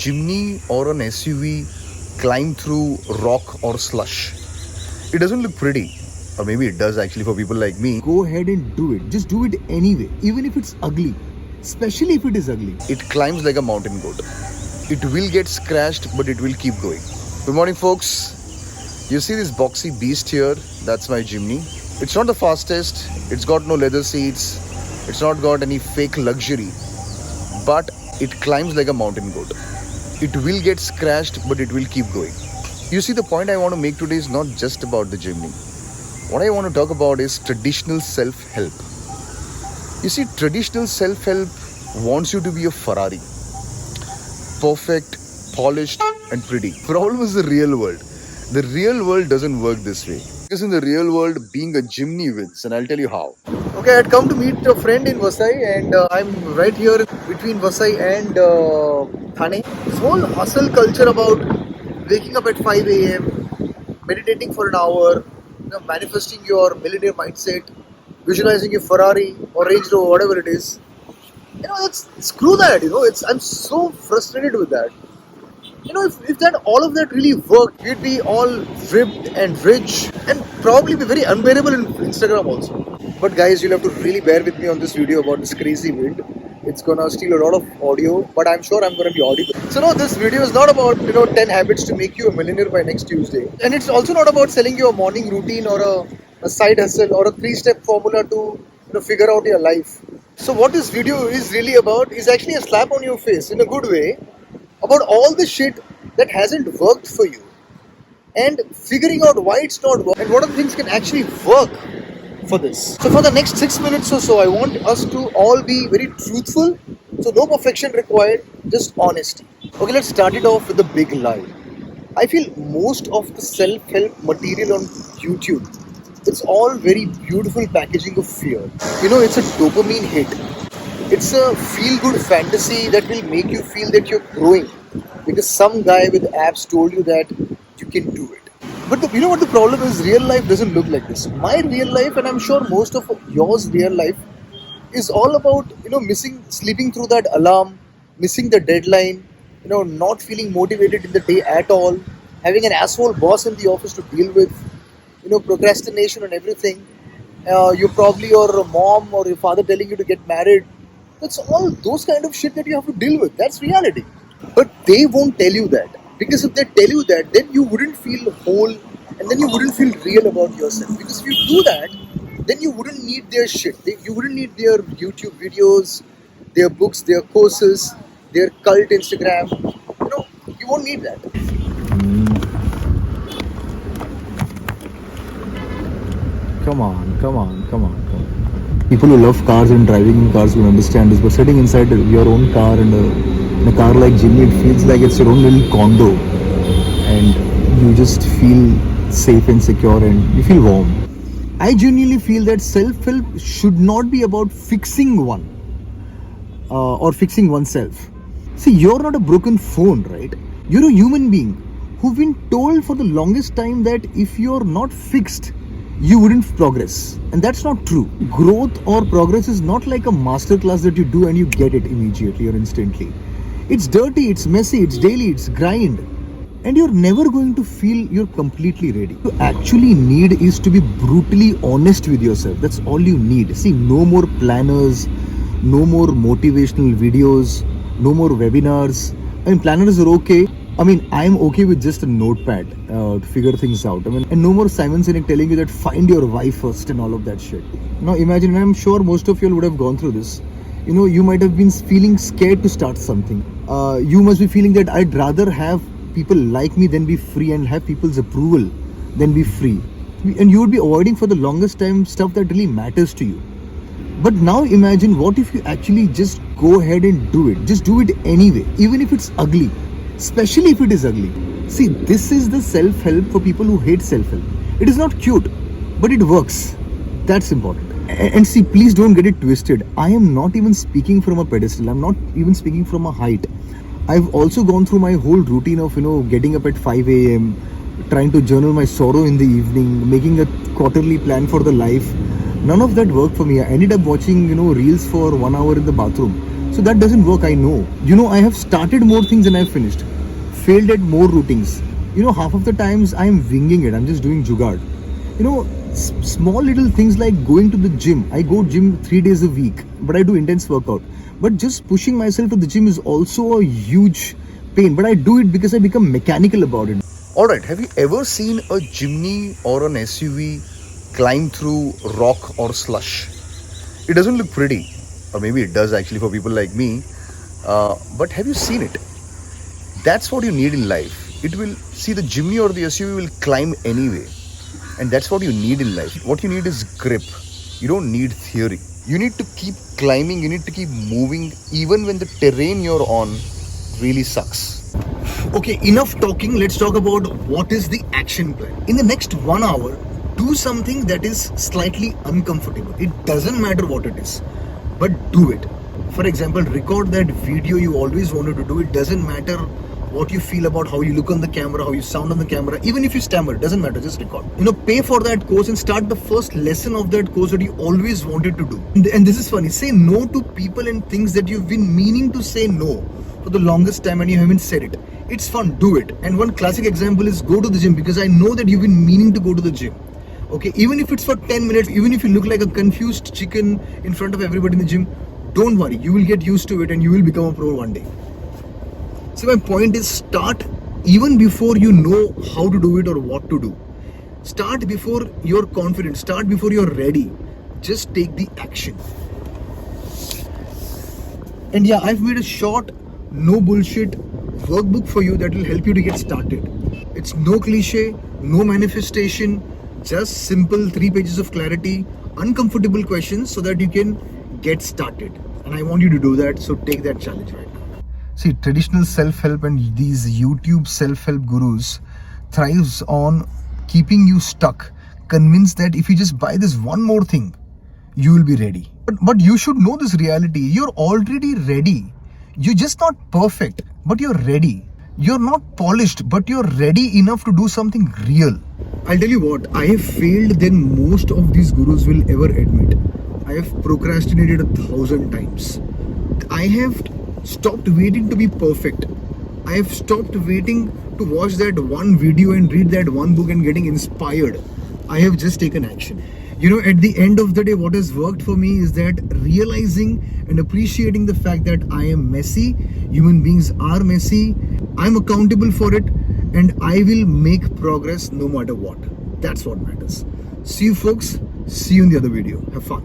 Chimney or an SUV climb through rock or slush. It doesn't look pretty, or maybe it does actually for people like me. Go ahead and do it. Just do it anyway, even if it's ugly. Especially if it is ugly. It climbs like a mountain goat. It will get scratched, but it will keep going. Good morning, folks. You see this boxy beast here? That's my Jimny. It's not the fastest. It's got no leather seats. It's not got any fake luxury. But it climbs like a mountain goat. It will get scratched, but it will keep going. You see, the point I want to make today is not just about the Jimny. What I want to talk about is traditional self-help. You see, traditional self-help wants you to be a Ferrari. Perfect, polished, and pretty. Problem is the real world. The real world doesn't work this way. Because in the real world, being a Jimny wins, and I'll tell you how. Okay, I had come to meet a friend in Vasai, and I'm right here between Vasai and Thane. This whole hustle culture about waking up at 5 a.m., meditating for an hour, manifesting your millionaire mindset, visualizing your Ferrari or Range Rover, whatever it is. Screw that. I'm so frustrated with that. If that all of that really worked, we'd be all ripped and rich and probably be very unbearable in Instagram also. But guys, you'll have to really bear with me on this video about this crazy wind. It's gonna steal a lot of audio, but I'm sure I'm gonna be audible. So no, this video is not about 10 habits to make you a millionaire by next Tuesday, and it's also not about selling you a morning routine or a side hustle or a 3-step formula to figure out your life. So what this video is really about is actually a slap on your face in a good way about all the shit that hasn't worked for you and figuring out why it's not working and what other things can actually work for this. So for the next 6 minutes or so, I want us to all be very truthful. So no perfection required, just honesty. Okay, let's start it off with a big lie. I feel most of the self-help material on YouTube, it's all very beautiful packaging of fear. It's a dopamine hit. It's a feel-good fantasy that will make you feel that you're growing because some guy with abs told you that you can do it. But you know what the problem is? Real life doesn't look like this. My real life, and I'm sure most of yours real life, is all about sleeping through that alarm, missing the deadline, not feeling motivated in the day at all, having an asshole boss in the office to deal with, procrastination and everything. You're probably your mom or your father telling you to get married. That's all those kind of shit that you have to deal with. That's reality. But they won't tell you that. Because if they tell you that, then you wouldn't feel whole and then you wouldn't feel real about yourself. Because if you do that, then you wouldn't need their shit. You wouldn't need their YouTube videos, their books, their courses, their cult Instagram. You won't need that. Come on. People who love cars and driving cars will understand this, but sitting inside your own car and in a car like Jimny, it feels like it's your own little condo and you just feel safe and secure and you feel warm. I genuinely feel that self-help should not be about fixing one or fixing oneself. See, you're not a broken phone, right? You're a human being who've been told for the longest time that if you're not fixed, you wouldn't progress. And that's not true. Growth or progress is not like a masterclass that you do and you get it immediately or instantly. It's dirty, it's messy, it's daily, it's grind. And you're never going to feel you're completely ready. What you actually need is to be brutally honest with yourself. That's all you need. See, no more planners, no more motivational videos, no more webinars. Planners are okay. I'm okay with just a notepad to figure things out. And no more Simon Sinek telling you that find your wife first and all of that shit. Now imagine, and I'm sure most of you would have gone through this. You might have been feeling scared to start something. You must be feeling that I'd rather have people like me than be free and have people's approval than be free. And you would be avoiding for the longest time stuff that really matters to you. But now imagine what if you actually just go ahead and do it. Just do it anyway, even if it's ugly. Especially if it is ugly. See, this is the self-help for people who hate self-help. It is not cute, but it works. That's important. And see, please don't get it twisted. I am not even speaking from a pedestal. I'm not even speaking from a height. I've also gone through my whole routine of, getting up at 5 a.m., trying to journal my sorrow in the evening, making a quarterly plan for the life. None of that worked for me. I ended up watching, reels for 1 hour in the bathroom. So that doesn't work, I know. You know, I have started more things than I've finished. Failed at more routines. You know, half of the times I'm winging it. I'm just doing jugaad. You know, small little things like going to the gym. I go gym 3 days a week, but I do intense workout. But just pushing myself to the gym is also a huge pain. But I do it because I become mechanical about it. Alright, have you ever seen a Jimny or an SUV climb through rock or slush? It doesn't look pretty, or maybe it does actually for people like me, but have you seen it? That's what you need in life. It will, see, the Jimny or the SUV will climb anyway, and that's what you need in life. What you need is grip. You don't need theory. You need to keep climbing, you need to keep moving even when the terrain you're on really sucks. Okay, enough talking. Let's talk about what is the action plan. In the next 1 hour, do something that is slightly uncomfortable. It doesn't matter what it is, but do it. For example, record that video you always wanted to do. It doesn't matter what you feel about how you look on the camera, how you sound on the camera. Even if you stammer, it doesn't matter, just record. You know, pay for that course and start the first lesson of that course that you always wanted to do. And this is funny. Say no to people and things that you've been meaning to say no for the longest time and you haven't said it. It's fun, do it. And one classic example is go to the gym, because I know that you've been meaning to go to the gym. Okay, even if it's for 10 minutes, even if you look like a confused chicken in front of everybody in the gym, don't worry, you will get used to it and you will become a pro one day. So my point is, start even before you know how to do it or what to do. Start before you're confident, start before you're ready. Just take the action. And yeah, I've made a short, no bullshit workbook for you that will help you to get started. It's no cliche, no manifestation, just simple 3 pages of clarity, uncomfortable questions so that you can get started. And I want you to do that, so take that challenge right now. See, traditional self-help and these YouTube self-help gurus thrives on keeping you stuck, convinced that if you just buy this one more thing, you will be ready. But you should know this reality. You're already ready. You're just not perfect, but you're ready. You're not polished, but you're ready enough to do something real. I'll tell you what, I have failed than most of these gurus will ever admit. I have procrastinated 1,000 times. I have stopped waiting to be perfect. I have stopped waiting to watch that one video and read that one book and getting inspired. I have just taken action. You know, at the end of the day, what has worked for me is that realizing and appreciating the fact that I am messy, human beings are messy, I'm accountable for it, and I will make progress no matter what. That's what matters. See you folks, see you in the other video. Have fun.